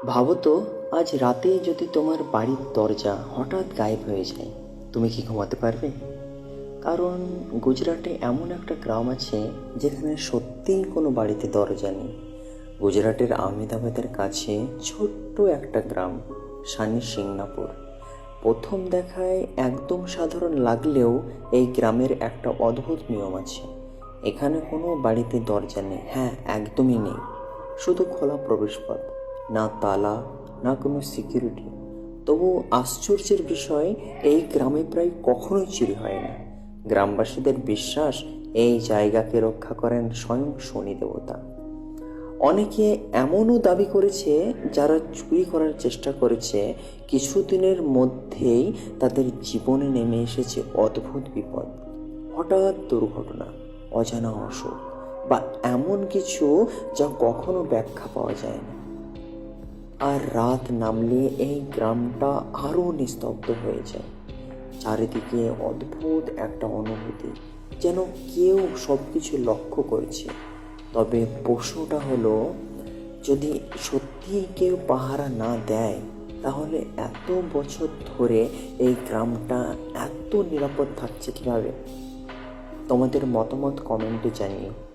ভাবো তো, আজ রাতে যদি তোমার বাড়ির দরজা হঠাৎ গায়েব হয়ে যায়, তুমি কি ঘুমাতে পারবে? কারণ গুজরাটে এমন একটা গ্রাম আছে যেখানে সত্যিই কোনো বাড়িতে দরজা নেই। গুজরাটের আহমেদাবাদের কাছে ছোট্ট একটা গ্রাম, সানি সিংনাপুর। প্রথম দেখায় একদম সাধারণ লাগলেও এই গ্রামের একটা অদ্ভুত নিয়ম আছে। এখানে কোনো বাড়িতে দরজা নেই, হ্যাঁ একদমই নেই। শুধু খোলা প্রবেশপথ, না তালা, না কোনো সিকিউরিটি। তবু আশ্চর্যের বিষয়, এই গ্রামে প্রায় কখনোই চুরি হয় না। গ্রামবাসীদের বিশ্বাস, এই জায়গাকে রক্ষা করেন স্বয়ং শনি দেবতা। অনেকে এমনও দাবি করেছে, যারা চুরি করার চেষ্টা করেছে কিছুদিনের মধ্যেই তাদের জীবনে নেমে এসেছে অদ্ভুত বিপদ। হঠাৎ দুর্ঘটনা, অজানা অসুখ, বা এমন কিছু যা কখনো ব্যাখ্যা পাওয়া যায় না। আর রাত নামলে এই গ্রামটা আরও নিস্তব্ধ হয়ে যায়। চারিদিকে অদ্ভুত একটা অনুভূতি, যেন কেউ সব কিছু লক্ষ্য করছে। তবে প্রশ্নটা হলো, যদি সত্যিই কেউ পাহারা না দেয়, তাহলে এত বছর ধরে এই গ্রামটা এত নিরাপদ থাকছে কিভাবে? তোমাদের মতামত কমেন্টে জানিও।